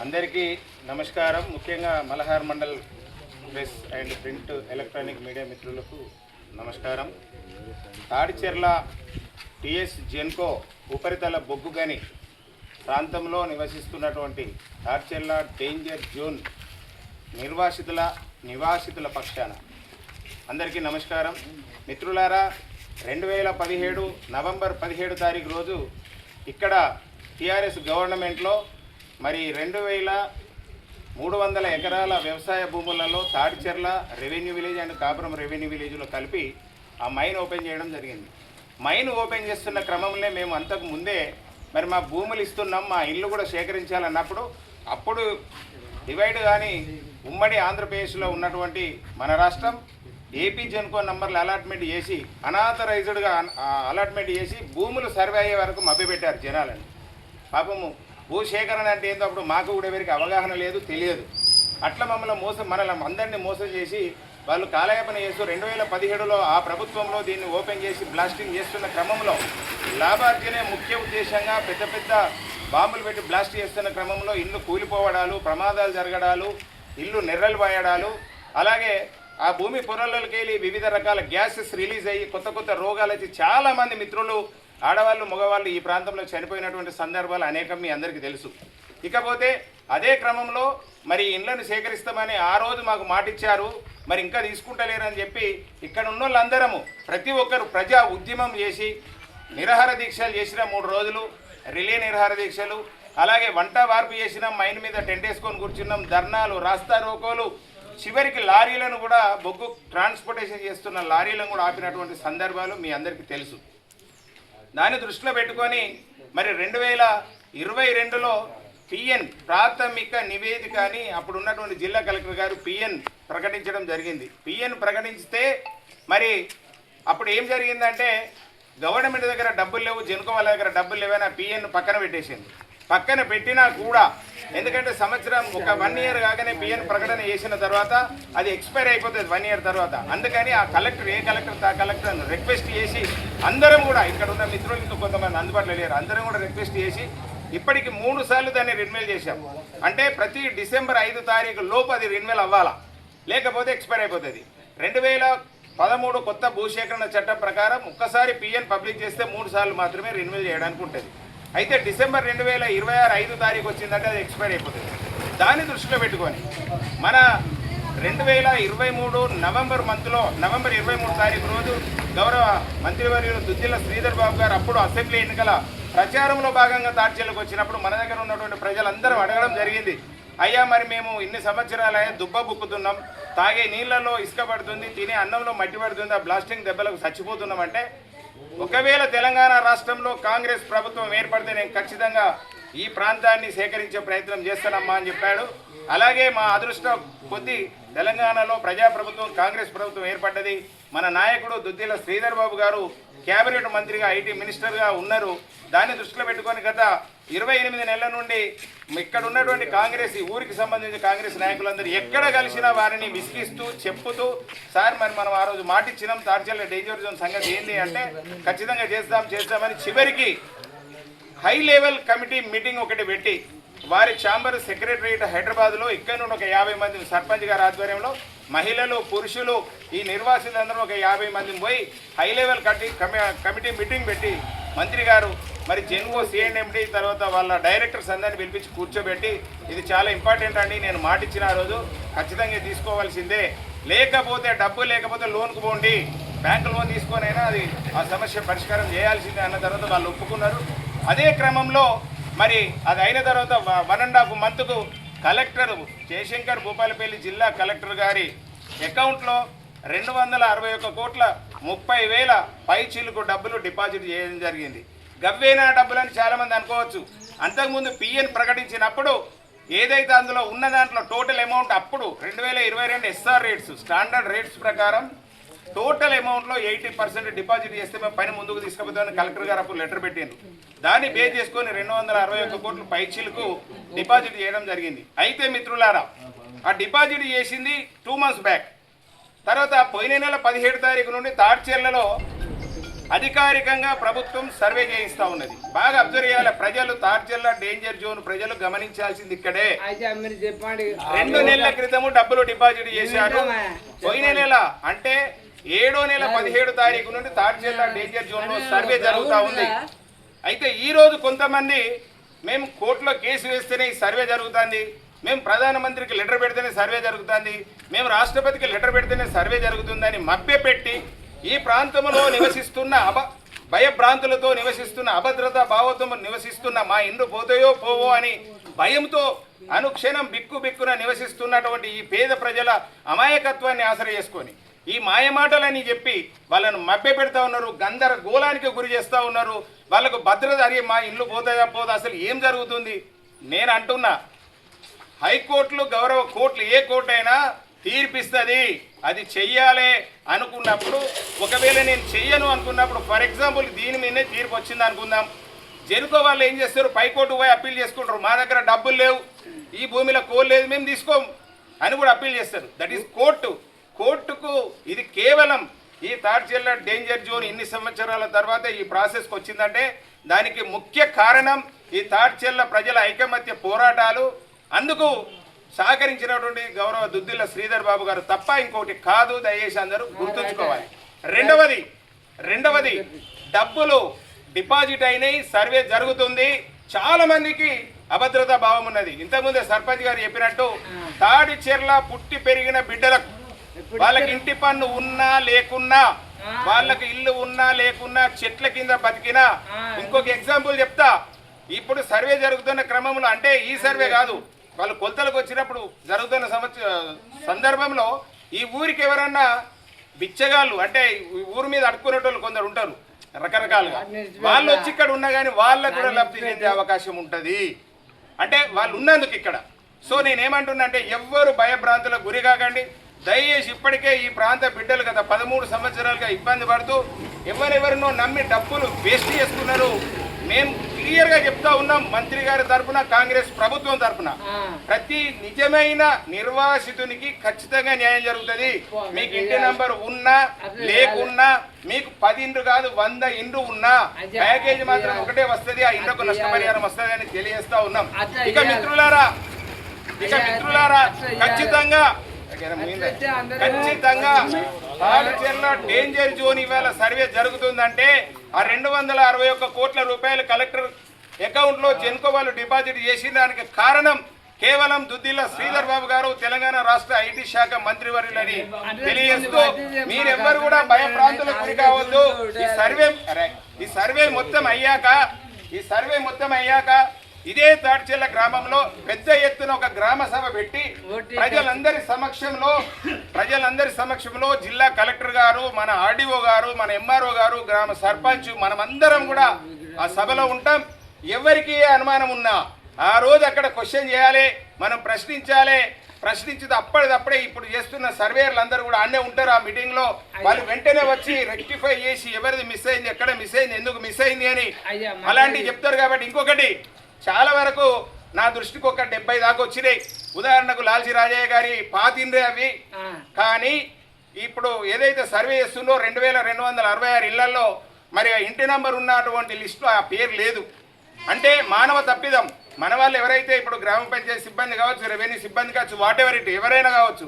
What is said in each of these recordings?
అందరికీ నమస్కారం. ముఖ్యంగా Malhar mandal press and print electronic media మిత్రులకు నమస్కారం. తాడిచెర్ల టిఎస్ జెన్కో ఉపరితల బొగ్గు గని ప్రాంతంలో నివసిస్తున్నటువంటి తాడిచెర్ల డేంజర్ జోన్ నివాసితుల పక్షాన అందరికీ నమస్కారం. మిత్రులారా, 2017 నవంబర్ 17 తారీఖు రోజు ఇక్కడ టీఆర్ఎస్ గవర్నమెంట్లో మరి 2300 ఎకరాల వ్యవసాయ భూములలో తాడిచెర్ల రెవెన్యూ విలేజ్ అండ్ కాపురం రెవెన్యూ విలేజ్లో కలిపి ఆ మైన్ ఓపెన్ చేయడం జరిగింది. మైన్ ఓపెన్ చేస్తున్న క్రమంలో మేము అంతకు ముందే మరి మా భూములు ఇస్తున్నాం, మా ఇల్లు కూడా సేకరించాలన్నప్పుడు అప్పుడు డివైడ్ కానీ ఉమ్మడి ఆంధ్రప్రదేశ్లో ఉన్నటువంటి మన రాష్ట్రం ఏపీ జెన్కో నంబర్లు అలాట్మెంట్ చేసి అనాథరైజ్డ్గా అలాట్మెంట్ చేసి భూములు సర్వే అయ్యే వరకు మభ్యపెట్టారు జనాలని. పాపము భూసేకరణ అంటే ఏంటో అప్పుడు మాకు కూడా ఎవరికి అవగాహన లేదు, తెలియదు. అట్లా మనల్ని అందరినీ మోసం చేసి వాళ్ళు కాలయాపన చేస్తూ 2017లో ఆ ప్రభుత్వంలో దీన్ని ఓపెన్ చేసి బ్లాస్టింగ్ చేస్తున్న క్రమంలో లాభార్జనే ముఖ్య ఉద్దేశంగా పెద్ద పెద్ద బాంబులు పెట్టి బ్లాస్ట్ చేస్తున్న క్రమంలో ఇల్లు కూలిపోవడాలు, ప్రమాదాలు జరగడాలు, ఇల్లు నెర్రలు పోయడాలు, అలాగే ఆ భూమి పొరల్లోకి వెళ్ళి వివిధ రకాల గ్యాసెస్ రిలీజ్ అయ్యి కొత్త కొత్త రోగాలు వచ్చి చాలామంది మిత్రులు, ఆడవాళ్ళు, మగవాళ్ళు ఈ ప్రాంతంలో చనిపోయినటువంటి సందర్భాలు అనేకం మీ అందరికీ తెలుసు. ఇకపోతే అదే క్రమంలో మరి ఇళ్లను సేకరిస్తామని ఆ రోజు మాకు మాటిచ్చారు, మరి ఇంకా తీసుకుంటలేరని చెప్పి ఇక్కడ ఉన్న వాళ్ళందరము ప్రతి ఒక్కరు ప్రజా ఉద్యమం చేసి నిరాహార దీక్షలు చేసిన 3 రోజులు, రిలే నిరాహార దీక్షలు, అలాగే వంట వార్పు చేసినాం, మైన్ మీద టెంట్ వేసుకొని కూర్చున్నాం, ధర్నాలు, రాస్తా రోకోలు, చివరికి లారీలను కూడా బొగ్గు ట్రాన్స్పోర్టేషన్ చేస్తున్న లారీలను కూడా ఆపినటువంటి సందర్భాలు మీ అందరికీ తెలుసు. దాన్ని దృష్టిలో పెట్టుకొని మరి 2022లో పిఎన్ ప్రాథమిక నివేదిక అని అప్పుడు ఉన్నటువంటి జిల్లా కలెక్టర్ గారు పిఎన్ ప్రకటించడం జరిగింది. పిఎన్ ప్రకటిస్తే మరి అప్పుడు ఏం జరిగిందంటే గవర్నమెంట్ దగ్గర డబ్బులు లేవు, జెన్కో వాళ్ళ దగ్గర డబ్బులు లేవని ఆ పిఎన్ పక్కన పెట్టేసింది. పక్కన పెట్టినా కూడా ఎందుకంటే సంవత్సరం ఒక 1 ఇయర్ కాగానే పిఎన్ ప్రకటన చేసిన తర్వాత అది ఎక్స్పైర్ అయిపోతుంది 1 ఇయర్ తర్వాత. అందుకని ఆ కలెక్టర్ ఏ కలెక్టర్ను రిక్వెస్ట్ చేసి అందరం కూడా ఇక్కడ ఉన్న మిత్రులు ఇంకా కొంతమంది అందుబాటులో లేరు, అందరం కూడా రిక్వెస్ట్ చేసి ఇప్పటికి 3 సార్లు దాన్ని రెన్యువల్ చేశాం. అంటే ప్రతి డిసెంబర్ 5 తారీఖు లోపు అది రెన్యువల్ అవ్వాలా, లేకపోతే ఎక్స్పైర్ అయిపోతుంది. 2013 కొత్త భూసేకరణ చట్టం ప్రకారం ఒక్కసారి పిఎన్ పబ్లిక్ చేస్తే 3 సార్లు మాత్రమే రెన్యువల్ చేయడానికి ఉంటుంది. అయితే డిసెంబర్ 2026 5 తారీఖు వచ్చిందంటే అది ఎక్స్పైర్ అయిపోతుంది. దాన్ని దృష్టిలో పెట్టుకొని మన 2023 నవంబర్ 23 తారీఖు రోజు గౌరవ మంత్రివర్యులు దుద్దిల్ల శ్రీధర్ బాబు గారు అప్పుడు అసెంబ్లీ ఎన్నికల ప్రచారంలో భాగంగా తాడిచెర్లకు వచ్చినప్పుడు మన దగ్గర ఉన్నటువంటి ప్రజలందరూ అడగడం జరిగింది, అయ్యా మరి మేము ఇన్ని సంవత్సరాలయ్యా దుబ్బ బుక్కుతున్నాం, తాగే నీళ్లలో ఇసుక పడుతుంది, తినే అన్నంలో మట్టి పడుతుంది, ఆ బ్లాస్టింగ్ దెబ్బలకు చచ్చిపోతున్నామంటే ఒకవేళ తెలంగాణ రాష్ట్రంలో కాంగ్రెస్ ప్రభుత్వం ఏర్పడితే నేను ఖచ్చితంగా ఈ ప్రాంతాన్ని సేకరించే ప్రయత్నం చేస్తానమ్మా అని చెప్పాడు. అలాగే మా అదృష్టం కొద్ది తెలంగాణలో ప్రజాప్రభుత్వం కాంగ్రెస్ ప్రభుత్వం ఏర్పడ్డది. మన నాయకుడు దుద్దిల్ల శ్రీధర్ బాబు గారు క్యాబినెట్ మంత్రిగా ఐటీ మినిస్టర్గా ఉన్నారు. దాన్ని దృష్టిలో పెట్టుకొని గత 28 నెలల నుండి ఇక్కడ ఉన్నటువంటి కాంగ్రెస్ ఈ ఊరికి సంబంధించిన కాంగ్రెస్ నాయకులందరూ ఎక్కడ కలిసినా వారిని విసిగిస్తూ చెప్పుతూ సార్ మరి మనం ఆ రోజు మాటిచ్చినాం తాడిచెర్ల డేంజర్ జోన్ సంగతి ఏంటి అంటే ఖచ్చితంగా చేస్తామని చివరికి హై లెవెల్ కమిటీ మీటింగ్ ఒకటి పెట్టి వారి ఛాంబర్ సెక్రటరియట్ హైదరాబాద్లో ఇక్కడ నుండి ఒక 50 మంది సర్పంచ్ గారి ఆధ్వర్యంలో మహిళలు, పురుషులు, ఈ నిర్వాసితులందరూ ఒక 50 మంది పోయి హై లెవెల్ కమిటీ మీటింగ్ పెట్టి మంత్రి గారు మరి జెన్కో సిఎండి తర్వాత వాళ్ళ డైరెక్టర్స్ అందరిని పిలిపించి కూర్చోబెట్టి ఇది చాలా ఇంపార్టెంట్ అండి, నేను మాటిచ్చిన ఆ రోజు ఖచ్చితంగా తీసుకోవాల్సిందే, లేకపోతే డబ్బు లేకపోతే లోన్కు పోండి, బ్యాంకు లోన్ తీసుకొనైనా అది ఆ సమస్య పరిష్కారం చేయాల్సిందే అన్న తర్వాత వాళ్ళు ఒప్పుకున్నారు. అదే క్రమంలో మరి అది అయిన తర్వాత 1.5 మంత్కు కలెక్టర్ జయశంకర్ భూపాలపల్లి జిల్లా కలెక్టర్ గారి అకౌంట్లో 261,30,000 పైచీలకు డబ్బులు డిపాజిట్ చేయడం జరిగింది. గవ్వేనా డబ్బులని చాలామంది అనుకోవచ్చు. అంతకుముందు పిఎన్ ప్రకటించినప్పుడు ఏదైతే అందులో ఉన్న దాంట్లో టోటల్ అమౌంట్ అప్పుడు 2022 ఎస్ఆర్ రేట్స్ స్టాండర్డ్ రేట్స్ ప్రకారం టోటల్ అమౌంట్లో 80% డిపాజిట్ చేస్తే మేము పని ముందుకు తీసుకుపోతామని కలెక్టర్ గారు అప్పుడు లెటర్ పెట్టిండ్రు. దాన్ని బేస్ చేసుకొని 261 కోట్ల పైచీలకు డిపాజిట్ చేయడం జరిగింది. అయితే మిత్రులారా ఆ డిపాజిట్ చేసింది 2 months బ్యాక్. తర్వాత పోయిన నెల 17 తారీఖు నుండి తాడిచెర్లలో అధికారికంగా ప్రభుత్వం సర్వే చేయిస్తా ఉన్నది. బాగా అబ్జర్వ్ చేయాలి ప్రజలు. తాడ్చెల్ల డేంజర్ జోన్ ప్రజలు గమనించాల్సింది ఇక్కడే. 2 నెలల క్రితము డబ్బులు డిపాజిట్ చేశారు. పోయిన నెల అంటే 7వ నెల 17వ తారీఖు నుండి తాడ్చెల్ల డేంజర్ జోన్ లో సర్వే జరుగుతూ ఉంది. అయితే ఈ రోజు కొంతమంది మేము కోర్టులో కేసు వేస్తేనే ఈ సర్వే జరుగుతుంది, మేము ప్రధానమంత్రికి లెటర్ పెడితేనే సర్వే జరుగుతుంది, మేము రాష్ట్రపతికి లెటర్ పెడితేనే సర్వే జరుగుతుందని మభ్యపెట్టి ఈ ప్రాంతంలో నివసిస్తున్న భయభ్రాంతులతో నివసిస్తున్న అభద్రతా భావంతో నివసిస్తున్న మా ఇండ్లు పోతాయో పోవో అని భయంతో అనుక్షణం బిక్కున నివసిస్తున్నటువంటి ఈ పేద ప్రజల అమాయకత్వాన్ని ఆసరా చేసుకొని ఈ మాయమాటలని చెప్పి వాళ్ళను మభ్యపెడతా ఉన్నారు, గందరగోళానికి గురి చేస్తూ ఉన్నారు. వాళ్ళకు భద్రత అడిగి మా ఇండ్లు పోతాయా పోదా అసలు ఏం జరుగుతుంది? నేను అంటున్నా, హైకోర్టులు గౌరవ కోర్టులు ఏ కోర్టు అయినా తీర్పిస్తుంది. అది చెయ్యాలి అనుకున్నప్పుడు, ఒకవేళ నేను చెయ్యను అనుకున్నప్పుడు, ఫర్ ఎగ్జాంపుల్ దీని మీదనే తీర్పు వచ్చింది అనుకుందాం, జనుకో వాళ్ళు ఏం చేస్తారు, పైకోర్టు పోయి అప్పీల్ చేసుకుంటారు. మా దగ్గర డబ్బులు లేవు, ఈ భూమిలో కోల్ లేదు, మేము తీసుకోము అని కూడా అప్పీల్ చేస్తారు. That is court. కోర్టుకు ఇది కేవలం ఈ తాడ్చెల్ల డేంజర్ జోన్ ఇన్ని సంవత్సరాల తర్వాత ఈ ప్రాసెస్కి వచ్చిందంటే దానికి ముఖ్య కారణం ఈ తాడ్చెల్ల ప్రజల ఐకమత్య పోరాటాలు. అందుకు సహకరించినటువంటి గౌరవ దుద్దిల్ల శ్రీధర్ బాబు గారు తప్ప ఇంకోటి కాదు, దయచేసి అందరూ గుర్తుంచుకోవాలి. రెండవది డబ్బులు డిపాజిట్ అయినాయి, సర్వే జరుగుతుంది. చాలా మందికి అభద్రతా భావం ఉన్నది. ఇంతకుముందే సర్పంచ్ గారు చెప్పినట్టు తాడిచెర్ల పుట్టి పెరిగిన బిడ్డలకు వాళ్ళకి ఇంటి పన్ను ఉన్నా లేకున్నా, వాళ్ళకి ఇల్లు ఉన్నా లేకున్నా, చెట్ల కింద బతికినా. ఇంకొక ఎగ్జాంపుల్ చెప్తా. ఇప్పుడు సర్వే జరుగుతున్న క్రమంలో, అంటే ఈ సర్వే కాదు, వాళ్ళు కొలతలకు వచ్చినప్పుడు జరుగుతున్న సందర్భంలో ఈ ఊరికి ఎవరన్నా బిచ్చగాళ్ళు అంటే ఊరి మీద అడుక్కునేటోళ్ళు కొందరు ఉంటారు రకరకాలుగా, వాళ్ళు వచ్చి ఇక్కడ ఉన్నా కానీ వాళ్ళకు కూడా లబ్ధి చెందే అవకాశం ఉంటుంది. అంటే వాళ్ళు ఉన్నందుకు ఇక్కడ. సో నేనేమంటున్నా అంటే ఎవ్వరు భయభ్రాంతులకు గురి కాకండి. దయచేసి ఇప్పటికే ఈ ప్రాంత బిడ్డలు గత 13 సంవత్సరాలుగా ఇబ్బంది పడుతూ ఎవరెవరినో నమ్మి డబ్బులు వేస్ట్ చేసుకున్నారు. మేము క్లియర్గా చెప్తా ఉన్నాం, మంత్రి గారి తరఫున, కాంగ్రెస్ ప్రభుత్వం తరఫున ప్రతి నిజమైన నిర్వాసితునికి ఖచ్చితంగా న్యాయం జరుగుతుంది. మీకు ఇంటి నంబర్ ఉన్నా లేకున్నా, మీకు 10 ఇండ్లు కాదు 100 ఇండ్లు ఉన్నా ప్యాకేజీ మాత్రం ఒకటే వస్తుంది, ఆ ఇండ్లకు నష్టపరిహారం వస్తుంది అని తెలియజేస్తా ఉన్నాం. ఇక మిత్రులారా ఖచ్చితంగా తాడిచెర్ల డేంజర్ జోన్ ఇవాళ సర్వే జరుగుతుందంటే ఆ 261 కోట్ల రూపాయలు కలెక్టర్ అకౌంట్ లో జెన్కో వాళ్ళు డిపాజిట్ చేసిన దానికి కారణం కేవలం దుద్దిల్ల శ్రీధర్ బాబు గారు, తెలంగాణ రాష్ట్ర ఐటీ శాఖ మంత్రివర్యులని తెలియజేస్తూ మీరెవ్వరు కూడా భయప్రాంతులకు గురి కావద్దు. ఈ సర్వే మొత్తం అయ్యాక ఇదే తాడ్చెల్ల గ్రామంలో పెద్ద ఎత్తున ఒక గ్రామ సభ పెట్టి ప్రజలందరి సమక్షంలో జిల్లా కలెక్టర్ గారు, మన ఆర్డీఓ గారు, మన ఎంఆర్ఓ గారు, గ్రామ సర్పంచ్, మనమందరం కూడా ఆ సభలో ఉంటాం. ఎవరికి ఏ అనుమానం ఉన్నా ఆ రోజు అక్కడ క్వశ్చన్ చేయాలి, మనం ప్రశ్నించితే అప్పటిదప్పుడే ఇప్పుడు చేస్తున్న సర్వేయర్లు అందరూ కూడా అన్నే ఉంటారు. ఆ మీటింగ్ లో వాళ్ళు వెంటనే వచ్చి రెక్టిఫై చేసి ఎవరిది మిస్ అయింది, ఎక్కడ మిస్ అయింది, ఎందుకు మిస్ అయింది అని అలాంటివి చెప్తారు. కాబట్టి ఇంకొకటి, చాలా వరకు నా దృష్టికి ఒక 70 దాకా వచ్చినాయి. ఉదాహరణకు లాల్జీ రాజయ్య గారి పాతిండ్రే అవి. కానీ ఇప్పుడు ఏదైతే సర్వే చేస్తుందో 2266 ఇళ్లలో మరి ఇంటి నంబర్ ఉన్నటువంటి లిస్టులో ఆ పేరు లేదు. అంటే మానవ తప్పిదం. మన వాళ్ళు ఎవరైతే ఇప్పుడు గ్రామ పంచాయతీ సిబ్బంది కావచ్చు, రెవెన్యూ సిబ్బంది కావచ్చు, వాటెవర్ ఇట్ ఎవరైనా కావచ్చు,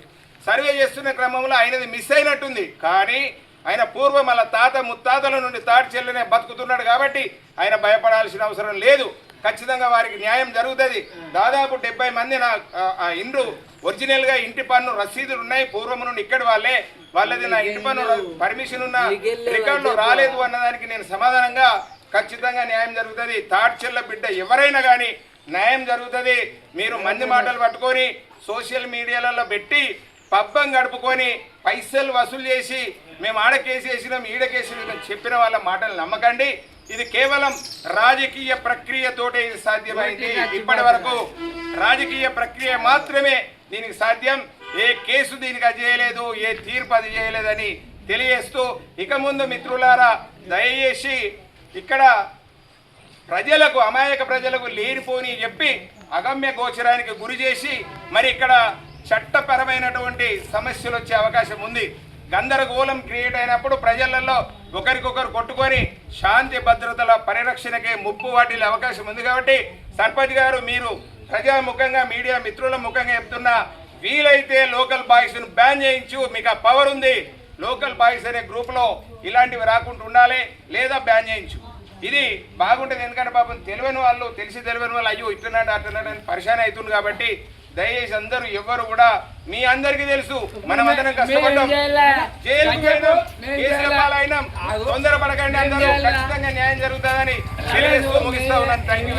సర్వే చేస్తున్న క్రమంలో ఆయనది మిస్ అయినట్టుంది. కానీ ఆయన పూర్వం వాళ్ళ తాత ముత్తాతల నుండి తాడ్చెల్లనే బతుకుతున్నాడు కాబట్టి ఆయన భయపడాల్సిన అవసరం లేదు. ఖచ్చితంగా వారికి న్యాయం జరుగుతుంది. దాదాపు 70 మంది నా ఇండ్లు ఒరిజినల్గా ఇంటి పన్ను రసీదులు ఉన్నాయి, పూర్వం నుండి ఇక్కడి వాళ్ళది నా ఇంటి పన్ను పర్మిషన్ ఉన్న రికార్డులో రాలేదు అన్నదానికి నేను సమాధానంగా ఖచ్చితంగా న్యాయం జరుగుతుంది. తాడ్చెల్ల బిడ్డ ఎవరైనా కానీ న్యాయం జరుగుతుంది. మీరు మంది మాటలు పట్టుకొని సోషల్ మీడియాలలో పెట్టి పబ్బం గడుపుకొని పైసలు వసూలు చేసి మేము ఆడ కేసు వేసినాం, ఈడ కేసు చెప్పిన వాళ్ళ మాటలు నమ్మకండి. ఇది కేవలం రాజకీయ ప్రక్రియతోటే ఇది సాధ్యమైంది. ఇప్పటి వరకు రాజకీయ ప్రక్రియ మాత్రమే దీనికి సాధ్యం. ఏ కేసు దీనికి అది చేయలేదు, ఏ తీర్పు అది చేయలేదని తెలియజేస్తూ, ఇక ముందు మిత్రులారా దయచేసి ఇక్కడ ప్రజలకు, అమాయక ప్రజలకు లేనిపోని చెప్పి అగమ్య గోచరానికి గురి చేసి మరి ఇక్కడ చట్టపరమైనటువంటి సమస్యలు వచ్చే అవకాశం ఉంది. గందరగోళం క్రియేట్ అయినప్పుడు ప్రజలలో ఒకరికొకరు కొట్టుకొని శాంతి భద్రతల పరిరక్షణకే ముప్పు వాటిల్లే అవకాశం ఉంది. కాబట్టి సర్పంచ్ గారు మీరు ప్రజాముఖంగా మీడియా మిత్రుల ముఖంగా చెప్తున్నా, వీలైతే లోకల్ బాయ్స్ను బ్యాన్ చేయించు, మీకు ఆ పవర్ ఉంది. లోకల్ బాయ్స్ అనే గ్రూప్లో ఇలాంటివి రాకుండా ఉండాలి, లేదా బ్యాన్ చేయించు. ఇది బాగుంటుంది. ఎందుకంటే పాపం తెలియని వాళ్ళు, తెలియని వాళ్ళు అయ్యో ఇట్టున్నాడు అట్టున్నాడు అని పరిశాన్ అవుతుంది. కాబట్టి దయచేసి అందరూ ఎవరు కూడా, మీ అందరికీ తెలుసు మనం అందరం కష్టపడ్డాం, జైలుకు పోయినాం, కేసుల పాలైనాం. తొందరపడకండి, అందరూ ఖచ్చితంగా న్యాయం జరుగుతుందని తెలియజేస్తూ ముగిస్తా ఉన్నాను. Thank you.